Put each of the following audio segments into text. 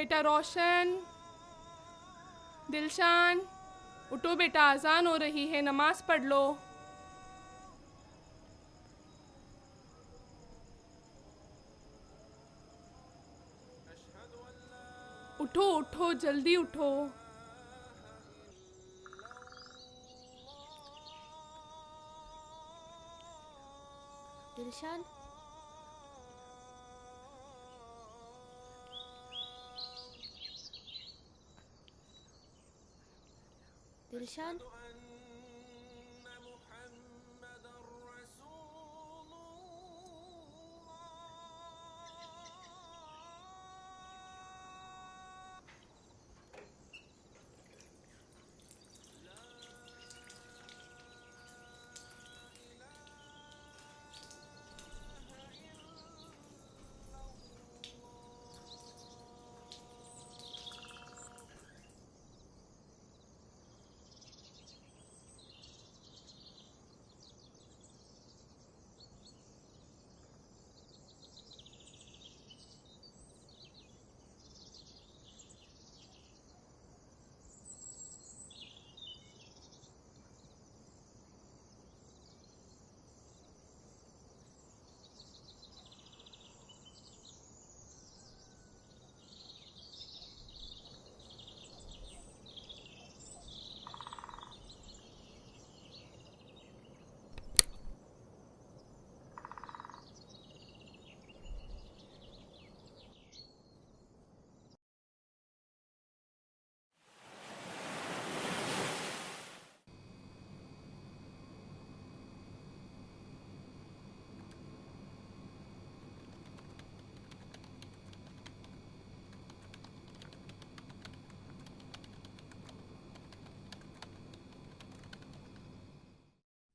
बेटा रोशन, दिलशान, उठो बेटा, अजान हो रही है, नमाज पढ़ लो। उठो उठो, जल्दी उठो। Dilshan, Dilshan,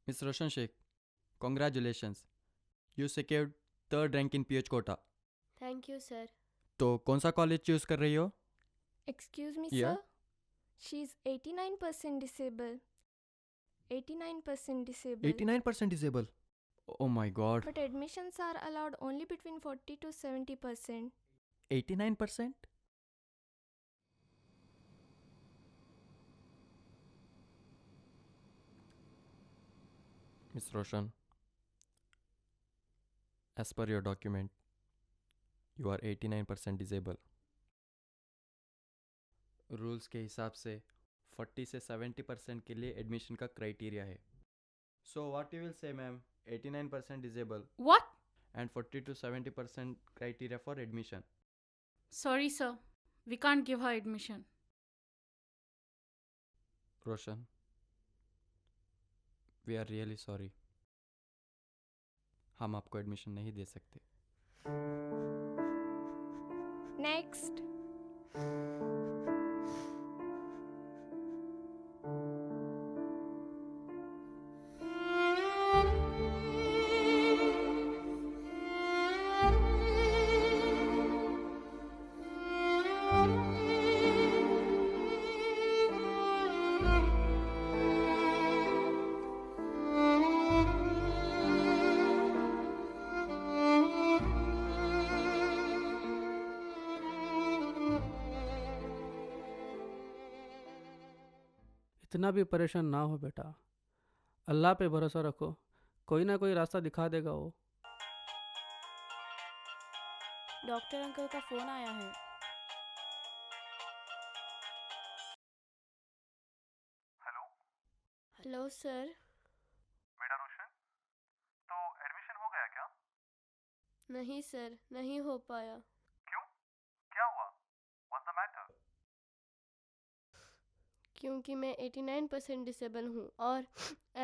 Miss Roshan Sheikh, congratulations. You secured third rank in PH quota. Thank you sir. तो कौन सा कॉलेज चूज कर रही हो? Excuse me, Yeah. sir. She's 89% disabled. 89% disabled. 89% disabled. Oh my god. But admissions are allowed only between 40 to 70%. 89%? Miss Roshan, as per your document, you are 89% disabled. Rules के हिसाब से 40 से 70% के लिए एडमिशन का क्राइटेरिया है. So what you will say ma'am, 89% disable What? And 40 to 70% criteria for admission. Sorry, sir. We can't give her admission. Roshan, we are really sorry. हम आपको एडमिशन नहीं दे सकते. Next. इतना भी परेशान ना हो बेटा, अल्लाह पे भरोसा रखो, कोई ना कोई रास्ता दिखा देगा वो। डॉक्टर अंकल का फोन आया है। Hello hello sir. बेटा रोशन, तो एडमिशन हो गया क्या? नहीं सर, नहीं हो पाया। क्यों? क्या हुआ? What's the matter? क्योंकि मैं 89% डिसेबल हूँ और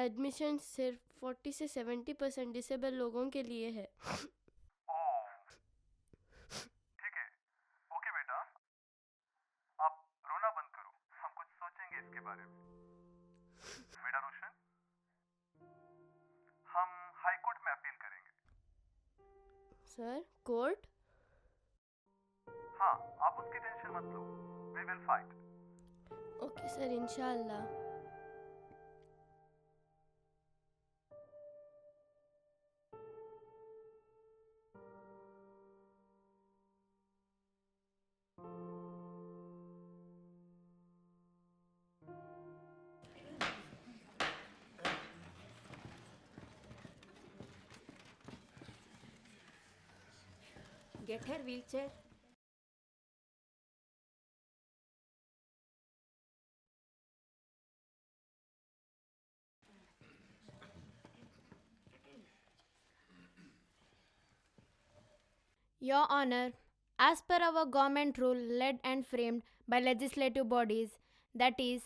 एडमिशन सिर्फ 40 से 70% डिसेबल लोगों के लिए है। ओह, ठीक है। ओके बेटा, आप रोना बंद करो, हम कुछ सोचेंगे इसके बारे में। बेटा रोशन, हम हाई कोर्ट में अपील करेंगे। Sir, court? हाँ, आप उसकी टेंशन मत लो, we will fight. Okay sir, इंशाल्लाह। get her wheelchair? Your Honor, as per our government rule led and framed by legislative bodies, that is,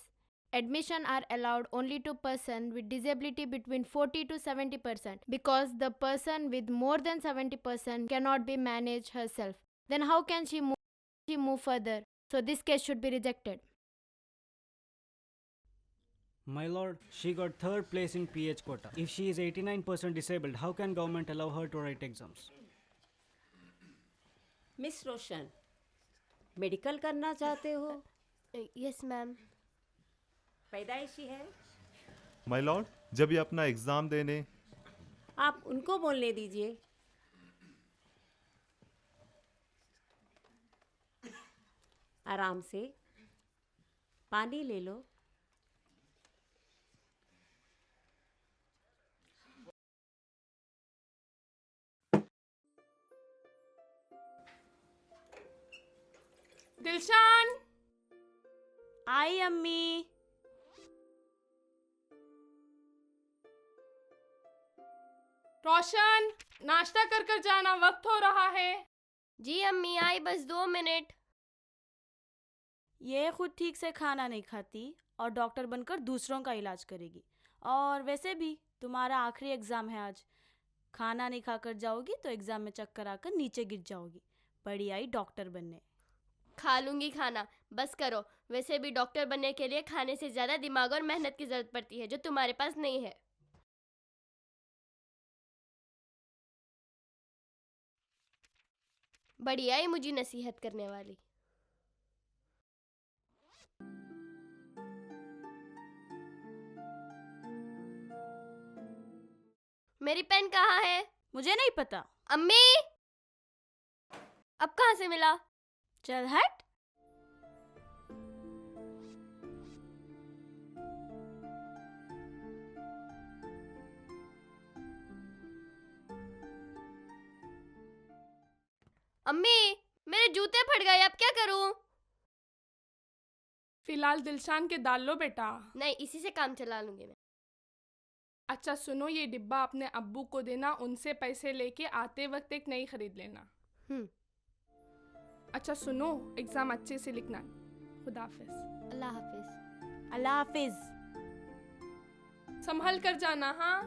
admission are allowed only to person with disability between 40 to 70% because the person with more than 70% cannot be managed herself. Then how can she move further? So this case should be rejected. My lord, she got third place in PH quota. If she is 89% disabled, how can government allow her to write exams? Miss Roshan, medical करना चाहते हो? Yes ma'am. पैदाइशी है? My Lord, जब ये अपना exam देने आप उनको बोलने दीजिए। आराम से पानी ले लो। दिलशान, आई अम्मी। रोशन, नाश्ता कर कर जाना, वक्त हो रहा है। जी अम्मी आई, बस 2 मिनट। ये खुद ठीक से खाना नहीं खाती और डॉक्टर बनकर दूसरों का इलाज करेगी। और वैसे भी तुम्हारा आखिरी एग्ज़ाम है आज। खाना नहीं खाकर जाओगी तो एग्ज़ाम में चक्कर आकर नीचे गिर जाओगी। पढ़ी आई डॉक्टर बनने। खा लूंगी खाना, बस करो। वैसे भी डॉक्टर बनने के लिए खाने से ज़्यादा दिमाग और मेहनत की ज़रूरत पड़ती है, जो तुम्हारे पास नहीं है। बढ़िया ही मुझे नसीहत करने वाली। मेरी पेन कहाँ है? मुझे नहीं पता। अम्मी, अब कहाँ से मिला? चल हट। अम्मी, मेरे जूते फट गए, अब क्या करूं? फिलहाल दिलशान के डाल लो बेटा। नहीं, इसी से काम चला लूंगी मैं। अच्छा सुनो, ये डिब्बा अपने अब्बू को देना, उनसे पैसे लेके आते वक्त एक नई खरीद लेना। अच्छा सुनो, एग्जाम अच्छे से लिखना। खुदा हाफिज। अल्लाह हाफिज। अल्लाह हाफिज। संभल कर जाना। हाँ,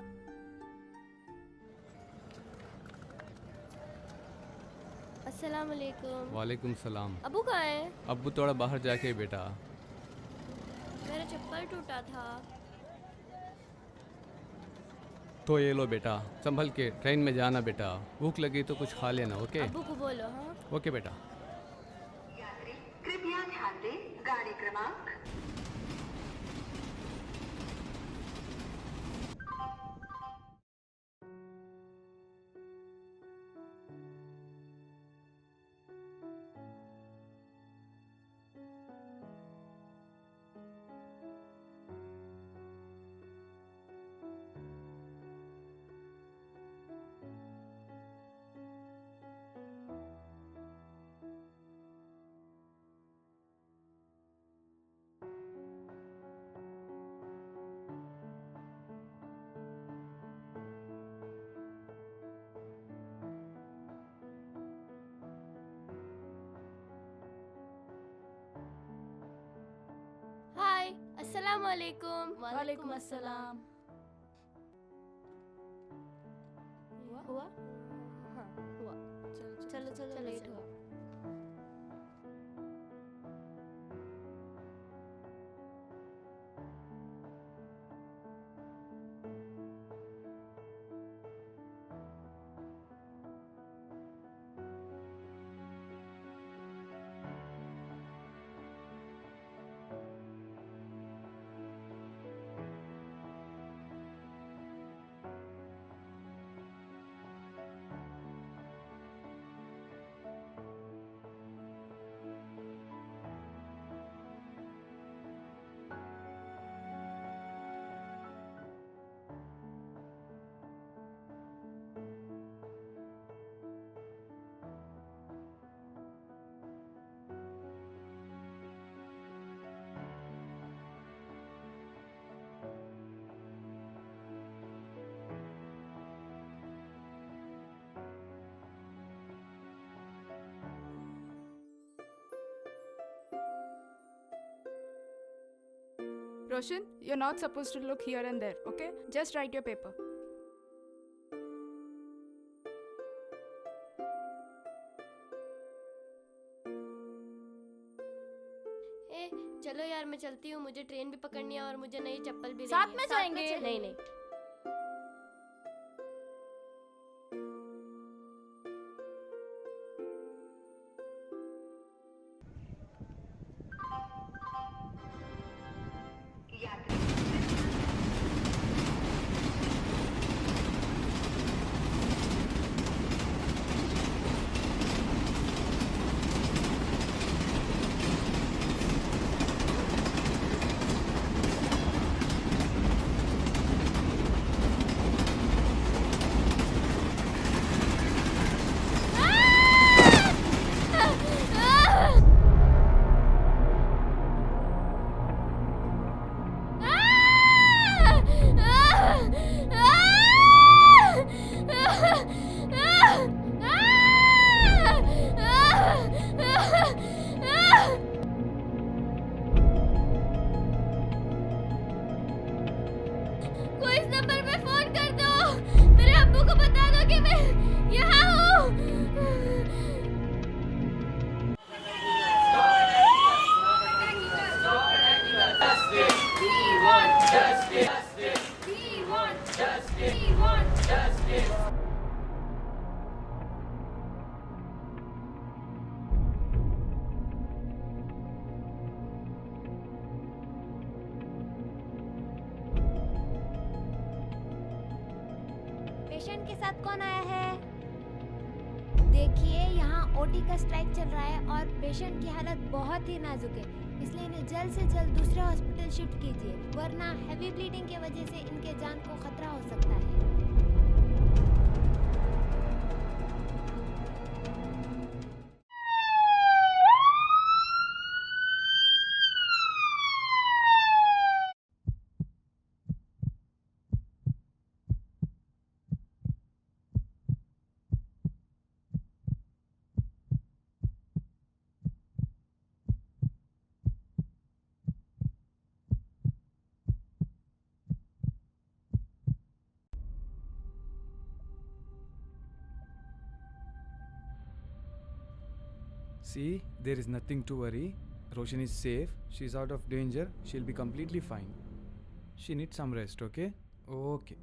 अस्सलाम वालेकुम। वालेकुम सलाम। अबू कहाँ है? अब्बू थोड़ा बाहर जाके बेटा। मेरा चप्पल टूटा था। तो ये लो बेटा, संभल के ट्रेन में जाना बेटा। भूख लगी तो कुछ खा लेना। ओके अबू को बोलो। हाँ, ओके बेटा। यात्री कृपया ध्यान दें, गाड़ी क्रमांक हाय, अस्सलाम वालेकुम। वालेकुम अस्सलाम। हुआ? हाँ, हुआ। चलो चलो, लेट हुआ। Roshan, you're not supposed to look here and there, okay? Just write your paper. ए चलो यार, मैं चलती हूँ, मुझे ट्रेन भी पकड़नी है और मुझे नई चप्पल भी साथ लेनी है। में जाएंगे। नहीं नहीं। यात्री कोई इस नंबर पे फोन कर दो, मेरे अब्बू को बता दो कि मैं यहाँ हूँ। पेशेंट के साथ कौन आया है? देखिए, यहाँ ओटी का स्ट्राइक चल रहा है और पेशेंट की हालत बहुत ही नाजुक है, इसलिए इन्हें जल्द से जल्द दूसरे हॉस्पिटल शिफ्ट कीजिए, वरना हैवी ब्लीडिंग की वजह से इनके जान को खतरा हो सकता है। See, there is nothing to worry. Roshan is safe. She is out of danger. She'll be completely fine. She needs some rest, okay? Okay.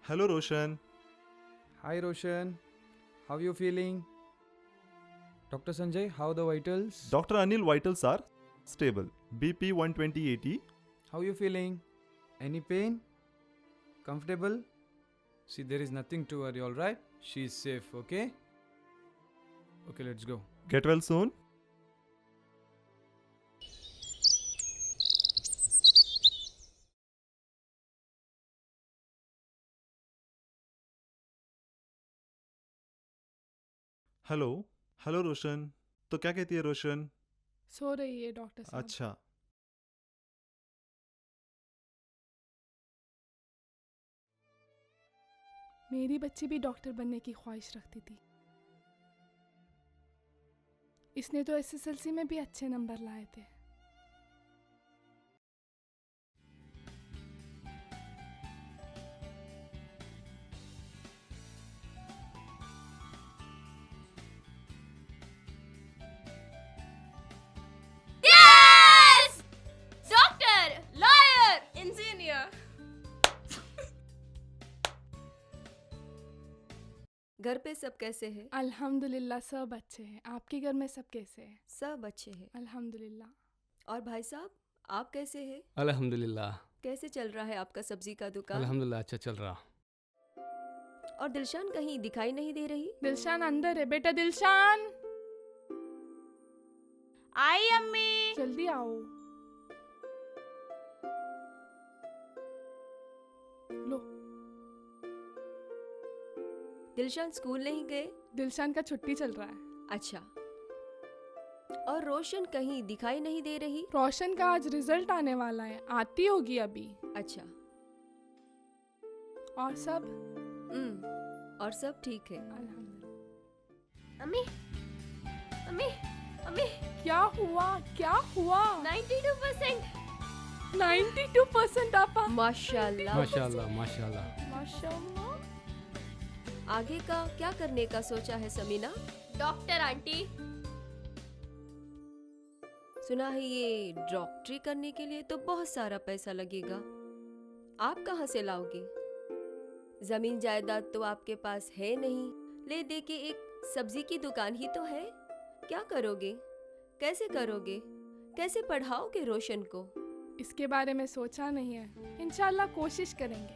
Hello, Roshan. Hi, Roshan. How you feeling? Dr. Sanjay, how the vitals? Dr. Anil, vitals are stable. BP 120/80. How you feeling? Any pain? Comfortable? See, there is nothing to worry, alright? She is safe, okay? Okay, let's go. Get well soon. Hello hello Roshan, तो क्या कहती है रोशन? सो रही है doctor साहब। अच्छा, मेरी बच्ची भी डॉक्टर बनने की ख्वाहिश रखती थी। इसने तो एसएसएलसी में भी अच्छे नंबर लाए थे। Doctor, lawyer, engineer. घर पे सब कैसे हैं? अल्हम्दुलिल्लाह सब अच्छे हैं। आपके घर में सब कैसे हैं? सब अच्छे हैं अल्हम्दुलिल्लाह। और भाई साहब, आप कैसे हैं? अल्हम्दुलिल्लाह। कैसे चल रहा है आपका सब्जी का दुकान? अल्हम्दुलिल्लाह अच्छा चल रहा। और दिलशान कहीं दिखाई नहीं दे रही? दिलशान अंदर है। बेटा दिलशान, आई अम्मी। जल्दी आओ। लो, दिलशान स्कूल नहीं गए? दिलशान का छुट्टी चल रहा है। अच्छा। और रोशन कहीं दिखाई नहीं दे रही? रोशन का आज रिजल्ट आने वाला है, आती होगी अभी। अच्छा। और सब? और सब ठीक है। अल्हम्दुलिल्लाह। अम्मी, अम्मी, अम्मी, क्या हुआ? क्या हुआ? 92%। 92% आपा। माशाल्लाह। माशाल्लाह माशाल्लाह। माशाल्लाह। आगे का क्या करने का सोचा है समीना? Doctor aunty. सुना है ये डॉक्टरी करने के लिए तो बहुत सारा पैसा लगेगा। आप कहाँ से लाओगे? जमीन जायदाद तो आपके पास है नहीं, ले दे के एक सब्जी की दुकान ही तो है। क्या करोगे? कैसे करोगे? कैसे पढ़ाओगे रोशन को? इसके बारे में सोचा नहीं है। इंशाल्लाह कोशिश करेंगे,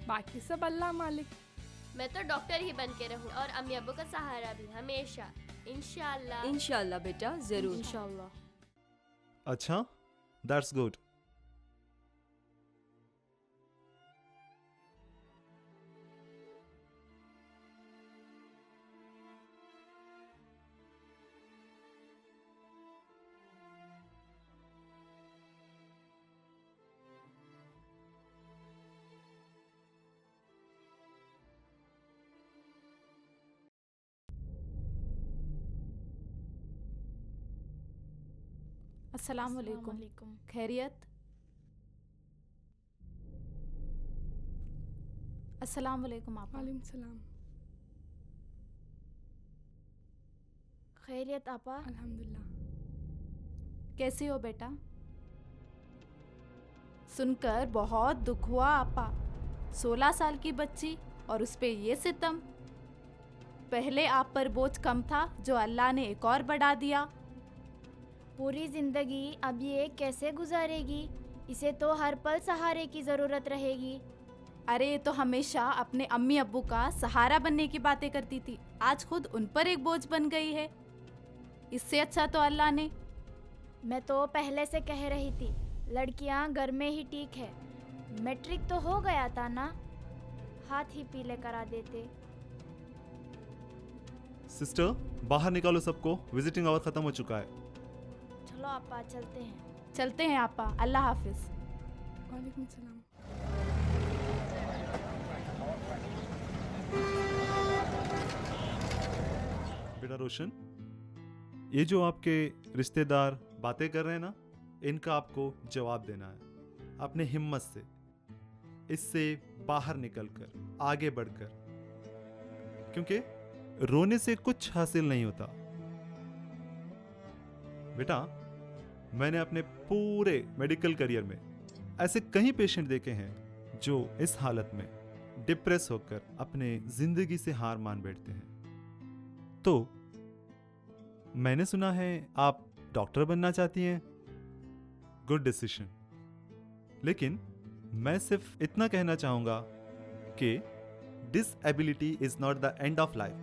बाकी सब अल्लाह मालिक। मैं तो डॉक्टर ही बन के रहूं और अम्मी अब्बू का सहारा भी हमेशा। इंशाल्लाह। इंशाल्लाह बेटा, जरूर। इंशाल्लाह। अच्छा, दैट्स गुड। अस्सलाम वालेकुम। खैरियत? अस्सलाम वालेकुम आपा। वालेकुम सलाम। खैरियत आपा? अल्हम्दुलिल्लाह। कैसी हो बेटा? सुनकर बहुत दुख हुआ आपा। 16 साल की बच्ची और उस पे ये सितम। पहले आप पर बोझ कम था, जो अल्लाह ने एक और बढ़ा दिया। पूरी जिंदगी अब ये कैसे गुजारेगी? इसे तो हर पल सहारे की ज़रूरत रहेगी। अरे ये तो हमेशा अपने अम्मी अब्बू का सहारा बनने की बातें करती थी, आज खुद उन पर एक बोझ बन गई है। इससे अच्छा तो अल्लाह ने। मैं तो पहले से कह रही थी, लड़कियां घर में ही ठीक है। मैट्रिक तो हो गया था ना, हाथ ही पीले करा देते। सिस्टर, बाहर निकालो सबको, विजिटिंग आवर खत्म हो चुका है। चलो आपा चलते हैं। चलते हैं आपा, अल्लाह हाफिज। वालेकुम सलाम। बेटा रोशन, ये जो आपके रिश्तेदार बातें कर रहे हैं ना, इनका आपको जवाब देना है अपने हिम्मत से, इससे बाहर निकलकर, आगे बढ़कर, क्योंकि रोने से कुछ हासिल नहीं होता। बेटा, मैंने अपने पूरे मेडिकल करियर में ऐसे कई पेशेंट देखे हैं जो इस हालत में डिप्रेस होकर अपने जिंदगी से हार मान बैठते हैं। तो मैंने सुना है आप डॉक्टर बनना चाहती हैं। Good decision. लेकिन मैं सिर्फ इतना कहना चाहूंगा कि disability is not the end of life,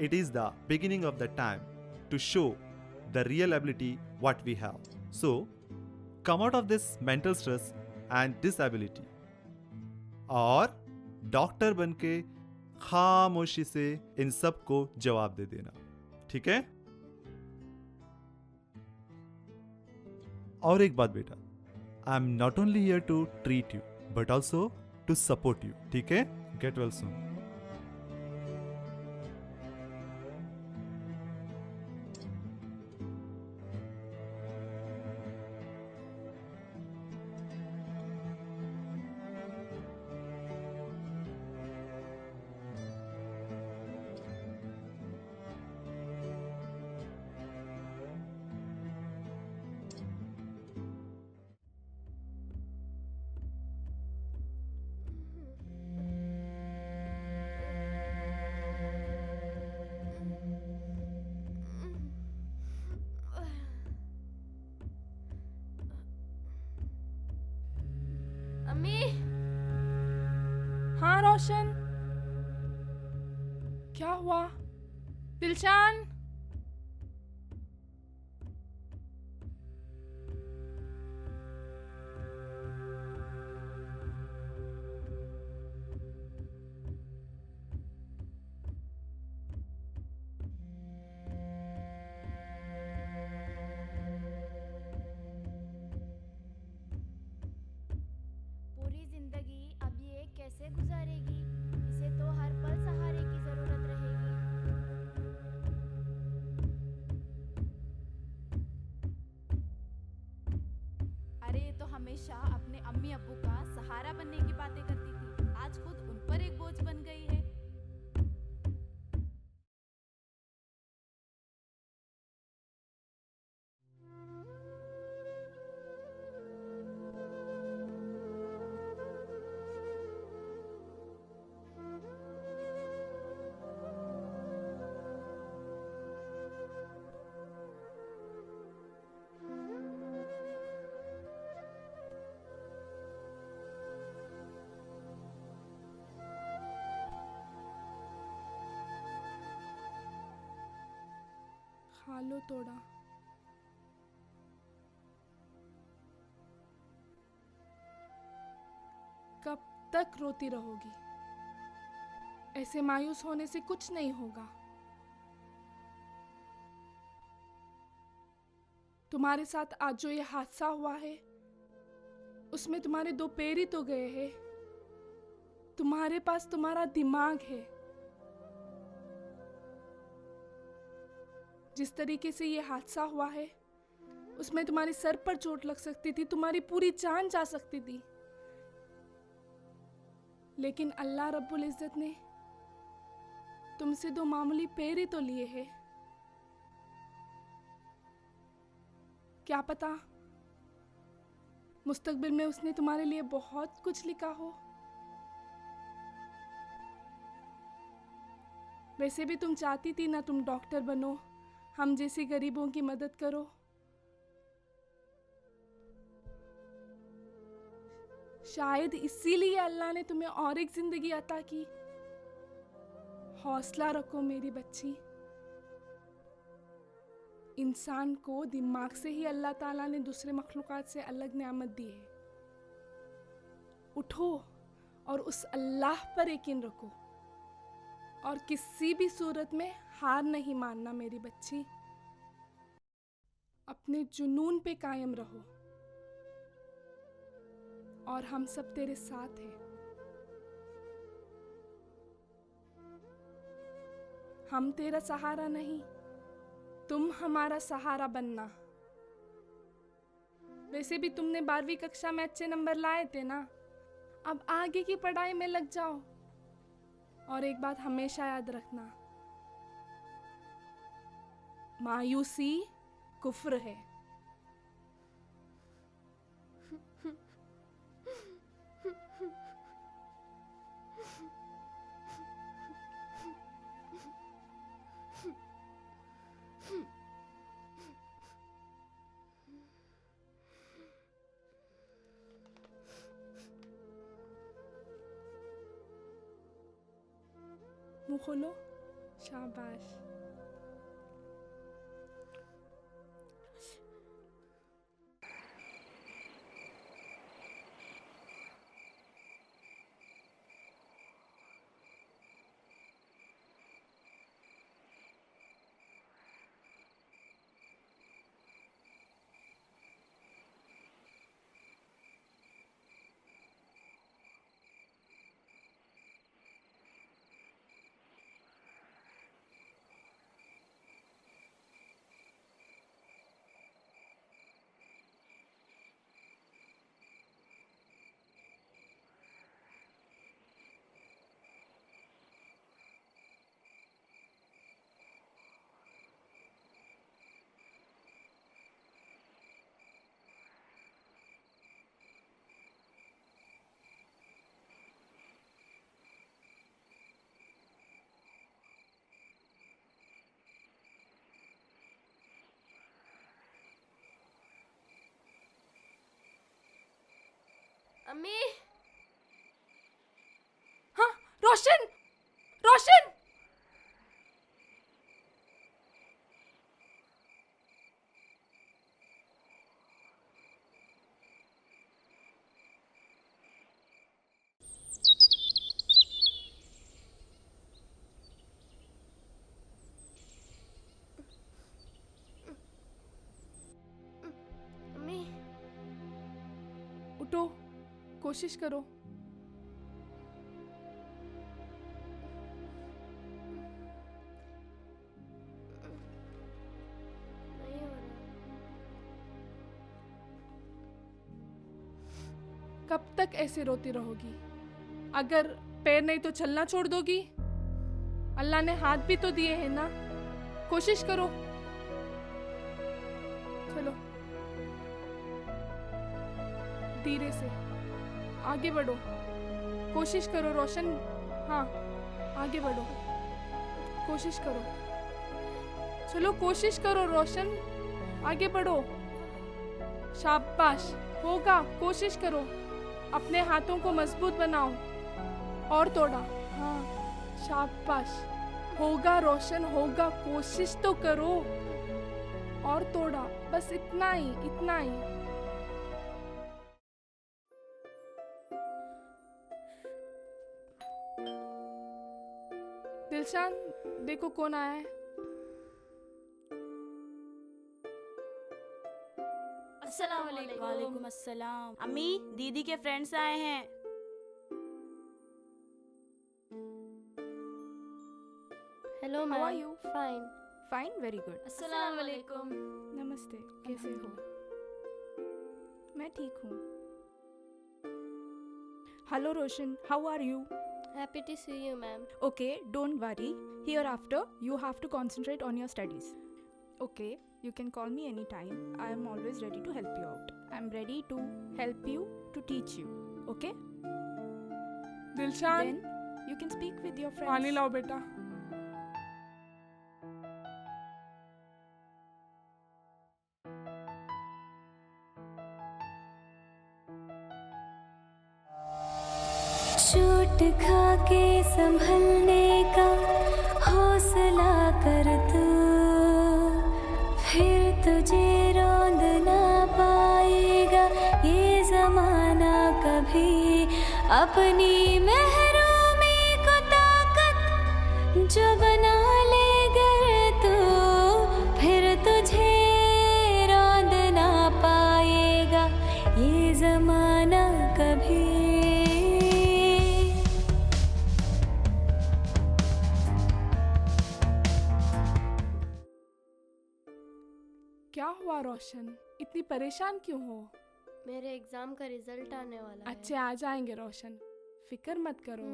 it is the beginning of the time to show the real ability what we have. So come out of this mental stress and disability और doctor बनके खामोशी से इन सब को जवाब दे देना, ठीक है? और एक बात बेटा, I am not only here to treat you but also to support you, ठीक है? Get well soon. अम्मी हाँ रोशन, क्या हुआ? दिलशान, पूरी जिंदगी अब ये कैसे गुजारेगी? इसे तो हर पल सहारे की जरूरत रहेगी। अरे ये तो हमेशा अपने अम्मी अब्बू का सहारा बनने की बातें करती थी, आज खुद उन पर एक बोझ बन गई है। खा लो थोड़ा। कब तक रोती रहोगी? ऐसे मायूस होने से कुछ नहीं होगा। तुम्हारे साथ आज जो ये हादसा हुआ है, उसमें तुम्हारे 2 पैर ही तो गए हैं। तुम्हारे पास तुम्हारा दिमाग है। जिस तरीके से ये हादसा हुआ है, उसमें तुम्हारे सर पर चोट लग सकती थी, तुम्हारी पूरी जान जा सकती थी। लेकिन अल्लाह रब्बुल इज्जत ने तुमसे 2 मामूली पैर ही तो लिए हैं। क्या पता मुस्तकबिल में उसने तुम्हारे लिए बहुत कुछ लिखा हो। वैसे भी तुम चाहती थी ना तुम डॉक्टर बनो, हम जैसे गरीबों की मदद करो। शायद इसीलिए अल्लाह ने तुम्हें और एक जिंदगी अता की। हौसला रखो मेरी बच्ची। इंसान को दिमाग से ही अल्लाह ताला ने दूसरे मखलूकात से अलग नेमत दी है। उठो और उस अल्लाह पर यकीन रखो और किसी भी सूरत में हार नहीं मानना मेरी बच्ची। अपने जुनून पे कायम रहो और हम सब तेरे साथ हैं। हम तेरा सहारा नहीं, तुम हमारा सहारा बनना। वैसे भी तुमने 12वीं कक्षा में अच्छे नंबर लाए थे ना, अब आगे की पढ़ाई में लग जाओ। और एक बात हमेशा याद रखना, मायूसी कुफ्र है। मुंह खोलो, शाबाश। अम्मी उठो, कोशिश करो। नहीं हो रहा। कब तक ऐसे रोती रहोगी? अगर पैर नहीं तो चलना छोड़ दोगी? अल्लाह ने हाथ भी तो दिए हैं ना, कोशिश करो। चलो धीरे से आगे बढ़ो, कोशिश करो रोशन। हाँ, आगे बढ़ो, कोशिश करो। चलो कोशिश करो रोशन, आगे बढ़ो। शाबाश, होगा, कोशिश करो। अपने हाथों को मजबूत बनाओ और तोड़ा। हाँ, शाबाश, होगा रोशन, होगा, कोशिश तो करो। और तोड़ा, बस इतना ही, इतना ही। दिलशान, देखो कौन आया है। अस्सलाम वालेकुम। वालेकुम अस्सलाम। अम्मी, दीदी के फ्रेंड्स आए हैं। Hello ma'am. How are you? Fine. Fine, very good. अस्सलाम वालेकुम। नमस्ते, कैसे हो? मैं ठीक हूँ। Hello Roshan, how are you? Happy to see you, ma'am. Okay, don't worry. Hereafter, you have to concentrate on your studies. Okay, you can call me anytime. I am always ready to help you out. I am ready to help you, to teach you. Okay? Dilshan, Then you can speak with your friends. पानी लाओ बेटा। चोट खा के संभलने का हौसला कर तू, फिर तुझे रौंद ना पाएगा ये जमाना कभी। अपनी महरूमी को ताकत जो बना ले गर तू, फिर तुझे रौंद ना पाएगा ये जमाना कभी। क्या हुआ रोशन, इतनी परेशान क्यों हो? मेरे एग्जाम का रिजल्ट आने वाला है। अच्छे आ जाएंगे रोशन, फिक्र मत करो।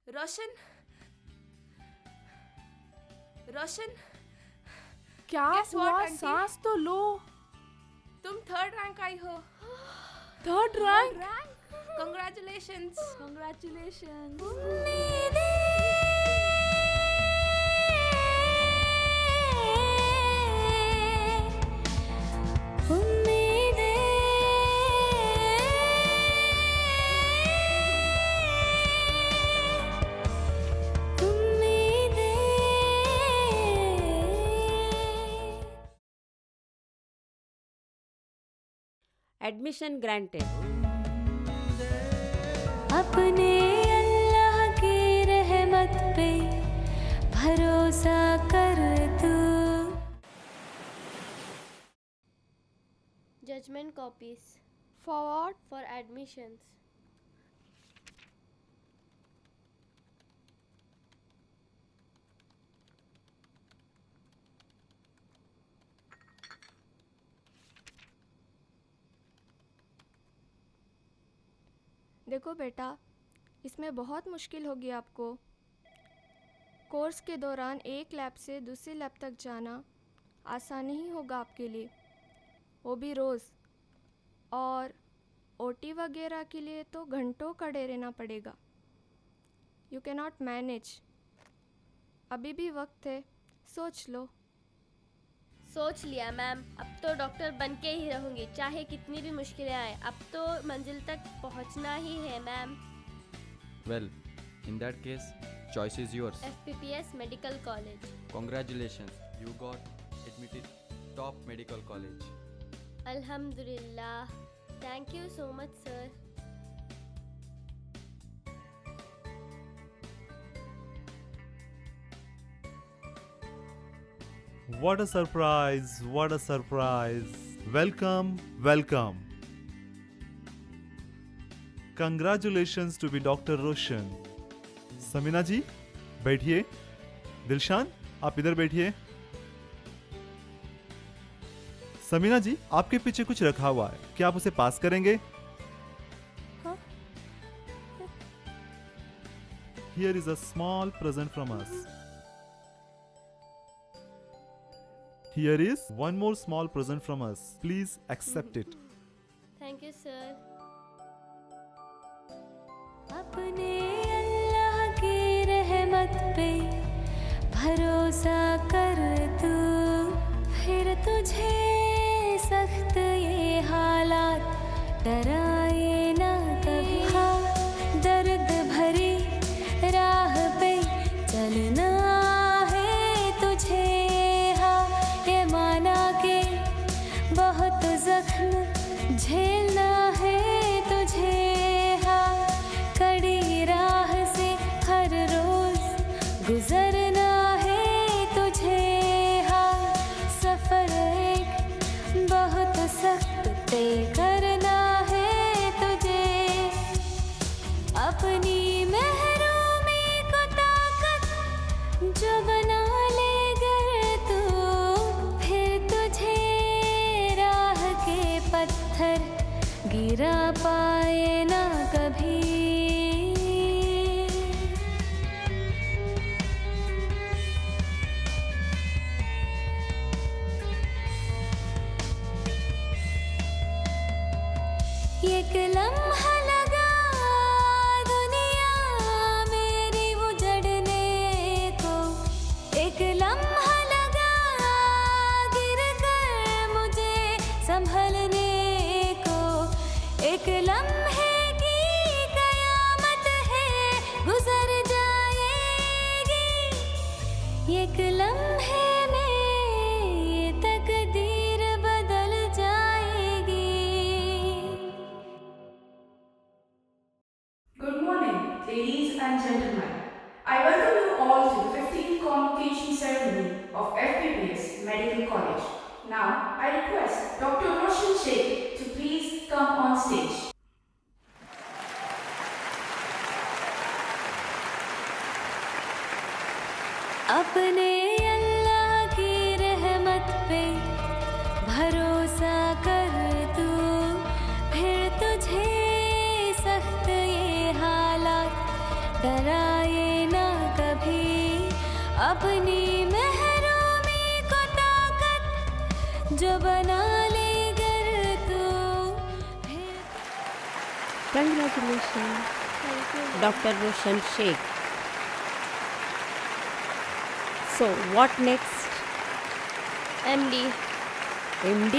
रोशन, रोशन, क्या Guess what, हुआ? aunty? सांस तो लो। तुम 3rd रैंक आई हो। 3rd rank? Congratulations. Congratulations. Admission granted. अपने अल्लाह की रहमत पे भरोसा कर तू। Judgment copies. For what? For admissions. देखो बेटा, इसमें बहुत मुश्किल होगी आपको। कोर्स के दौरान एक लैब से दूसरी लैब तक जाना आसान नहीं होगा आपके लिए, वो भी रोज़। और ओटी वगैरह के लिए तो घंटों खड़े रहना पड़ेगा। You can not manage. अभी भी वक्त है, सोच लो। सोच लिया मैम, अब तो डॉक्टर बन के ही रहूँगी, चाहे कितनी भी मुश्किलें आए। अब तो मंजिल तक पहुँचना ही है ma'am. Well, in that case, choice is yours. FPPS Medical College. Congratulations, you got admitted top medical college. Alhamdulillah. Thank you so much, sir. What a surprise! What a surprise! Welcome, welcome. Congratulations to be Dr. Roshan. Samina ji, बैठिए. दिलशान, आप इधर बैठिए. समीना जी, आपके पीछे कुछ रखा हुआ है, क्या आप उसे पास करेंगे? Here is a small present from us. Here is one more small present from us. Please accept it. Thank you sir. अपने अल्लाह की रहमत पे भरोसा कर तू, फिर तुझे सख्त ये हालात डराए ना कभी। हाँ, दर्द भरी राह पे चलना है तुझे। हाँ, ये माना के बहुत जख्म झेलना है तुझे। हाँ, कड़ी राह से हर रोज गुजरना है तुझे। हाँ, सफर एक बहुत सख्त तय करना है तुझे। अपनी महरूमी को ताकत जो बना ले गर तू, फिर तुझे राह के पत्थर गिरा पाए ना कभी। एक लम्हा लगा दुनिया मेरी उजड़ने को, एक लम्हा लगा गिर कर मुझे संभलने को। एक लम्हे की कयामत है गुजर जाएगी, एक लम्हे में ये तकदीर बदल जाएगी। Good morning, ladies and gentlemen. I welcome you all to the 15th convocation ceremony of FPPS Medical College. Now, I request Dr. Roshan Sheikh to please come on stage. अपने अल्लाह की रहमत पे भरोसा कर तू, फिर तुझे सख्त ये हालात डराए ना कभी। अपनी महरूमी को ताकत जो बना ले गर तू। Congratulations, Dr. Roshan Sheikh. So, what next? MD MD?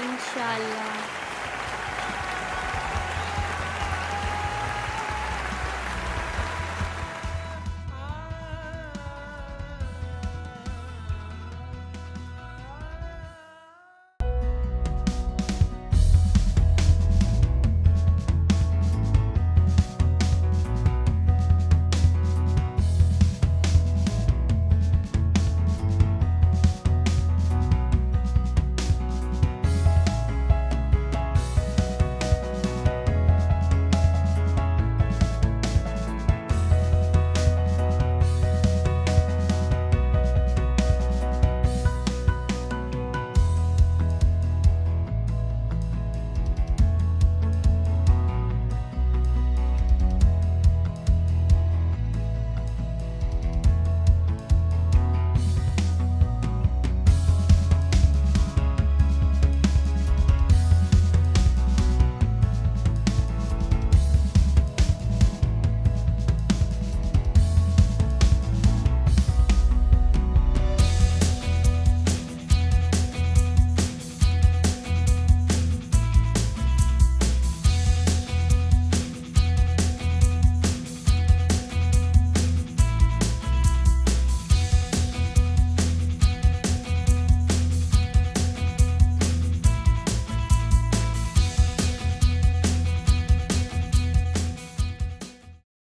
इंशाल्लाह।